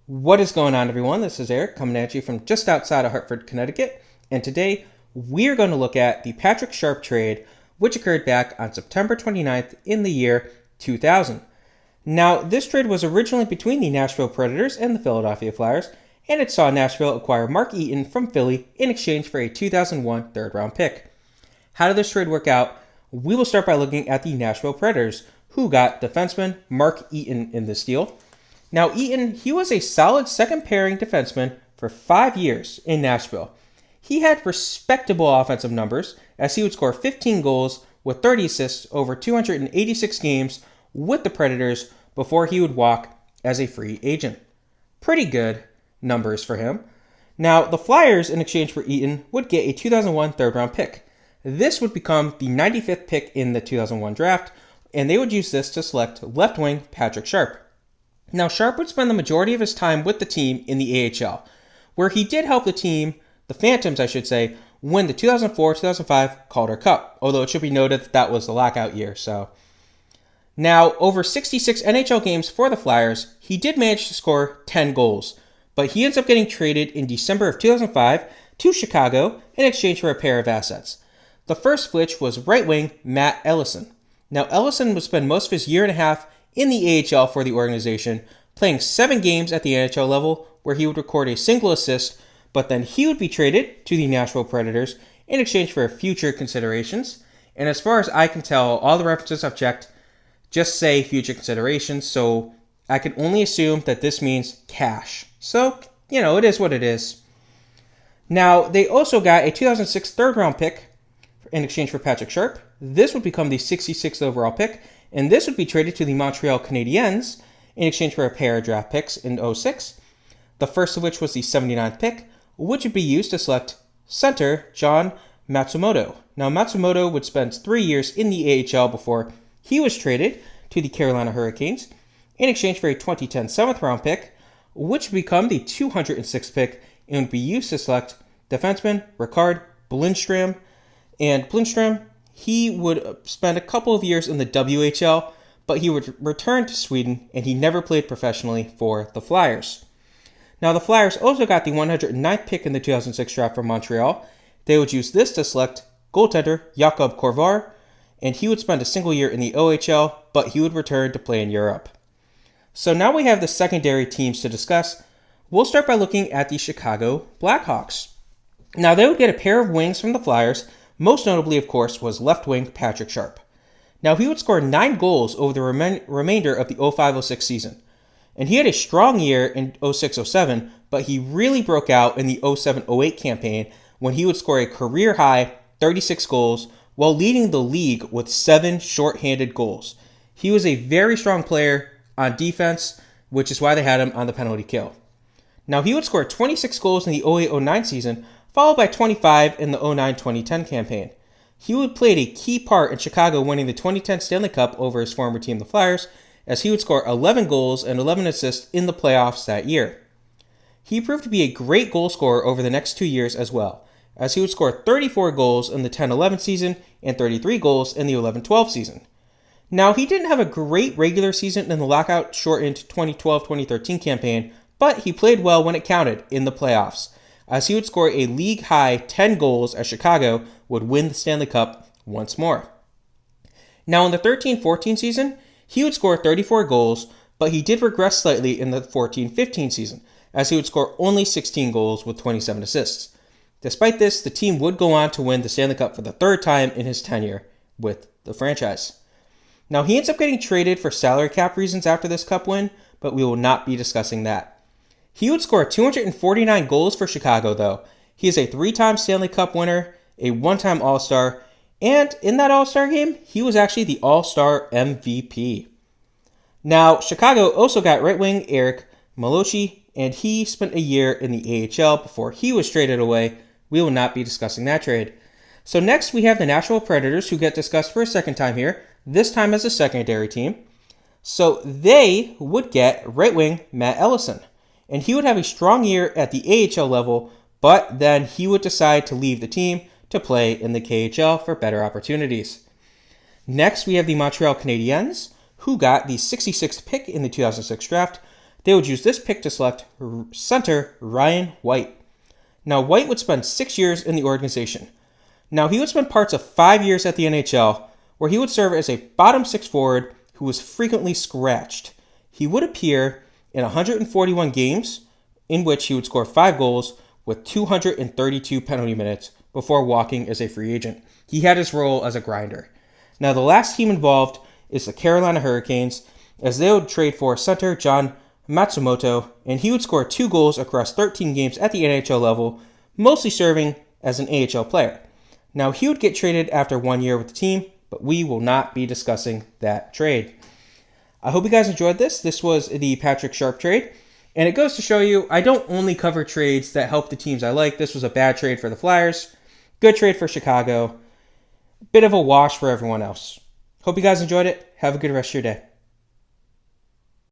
What is going on, everyone? This is Eric coming at you from just outside of Hartford, Connecticut, and today we're going to look at the Patrick Sharp trade, which occurred back on September 29th in the year 2000. Now, this trade was originally between the Nashville Predators and the Philadelphia Flyers, and it saw Nashville acquire Mark Eaton from Philly in exchange for a 2001 third-round pick. How did this trade work out? We will start by looking at the Nashville Predators, who got defenseman Mark Eaton in this deal. Now, Eaton, he was a solid second-pairing defenseman for 5 years in Nashville. He had respectable offensive numbers, as he would score 15 goals with 30 assists over 286 games with the Predators before he would walk as a free agent. Pretty good numbers for him. Now, the Flyers, in exchange for Eaton, would get a 2001 third-round pick. This would become the 95th pick in the 2001 draft, and they would use this to select left wing Patrick Sharp. Now, Sharp would spend the majority of his time with the team in the AHL, where he did help the team, the Phantoms I should say, win the 2004-2005 Calder Cup, although it should be noted that that was the lockout year. Now, over 66 NHL games for the Flyers, he did manage to score 10 goals, but he ends up getting traded in December of 2005 to Chicago in exchange for a pair of assets. The first of which was right wing Matt Ellison. Now, Ellison would spend most of his year and a half in the AHL for the organization, playing 7 games at the NHL level where he would record a single assist, but then he would be traded to the Nashville Predators in exchange for future considerations. And as far as I can tell, all the references I've checked just say future considerations, so I can only assume that this means cash. So, it is what it is. Now, they also got a 2006 third-round pick in exchange for Patrick Sharp. This would become the 66th overall pick, and this would be traded to the Montreal Canadiens in exchange for a pair of draft picks in 2006, the first of which was the 79th pick, which would be used to select center John Matsumoto. Now, Matsumoto would spend 3 years in the AHL before he was traded to the Carolina Hurricanes in exchange for a 2010 7th-round pick, which would become the 206th pick and would be used to select defenseman Rickard Blindstrom. And Blindstrom, he would spend a couple of years in the WHL, but he would return to Sweden, and he never played professionally for the Flyers. Now, the Flyers also got the 109th pick in the 2006 draft from Montreal. They would use this to select goaltender Jakub Korvar, and he would spend a single year in the OHL, but he would return to play in Europe. So now we have the secondary teams to discuss. We'll start by looking at the Chicago Blackhawks. Now, they would get a pair of wings from the Flyers. Most notably, of course, was left wing Patrick Sharp. Now, he would score 9 goals over the remainder of the 05-06 season. And he had a strong year in 06-07, but he really broke out in the 07-08 campaign when he would score a career-high 36 goals while leading the league with 7 shorthanded goals. He was a very strong player on defense, which is why they had him on the penalty kill. Now, he would score 26 goals in the 08-09 season, followed by 25 in the 09-2010 campaign. He would play a key part in Chicago winning the 2010 Stanley Cup over his former team, the Flyers, as he would score 11 goals and 11 assists in the playoffs that year. He proved to be a great goal scorer over the next 2 years as well, as he would score 34 goals in the 10-11 season and 33 goals in the 11-12 season. Now, he didn't have a great regular season in the lockout-shortened 2012-2013 campaign, but he played well when it counted in the playoffs, as he would score a league-high 10 goals as Chicago would win the Stanley Cup once more. Now, in the 13-14 season, he would score 34 goals, but he did regress slightly in the 14-15 season, as he would score only 16 goals with 27 assists. Despite this, the team would go on to win the Stanley Cup for the 3rd time in his tenure with the franchise. Now, he ends up getting traded for salary cap reasons after this Cup win, but we will not be discussing that. He would score 249 goals for Chicago, though. He is a 3-time Stanley Cup winner, a 1-time All-Star, and in that All-Star game, he was actually the All-Star MVP. Now, Chicago also got right wing Eric Malochi, and he spent a year in the AHL before he was traded away. We will not be discussing that trade. So next, we have the Nashville Predators, who get discussed for a second time here, this time as a secondary team. So they would get right wing Matt Ellison. And he would have a strong year at the AHL level, but then he would decide to leave the team to play in the KHL for better opportunities. Next, we have the Montreal Canadiens, who got the 66th pick in the 2006 draft. they would use this pick to select center Ryan White. Now, White would spend 6 years in the organization. Now, he would spend parts of 5 years at the NHL, where he would serve as a bottom six forward who was frequently scratched. He would appear in 141 games, in which he would score 5 goals with 232 penalty minutes before walking as a free agent. He had his role as a grinder. Now, the last team involved is the Carolina Hurricanes, as they would trade for center John Matsumoto, and he would score 2 goals across 13 games at the NHL level, mostly serving as an AHL player. Now, he would get traded after 1 year with the team, but we will not be discussing that trade. I hope you guys enjoyed this. This was the Patrick Sharp trade. And it goes to show you, I don't only cover trades that help the teams I like. This was a bad trade for the Flyers. Good trade for Chicago. Bit of a wash for everyone else. Hope you guys enjoyed it. Have a good rest of your day.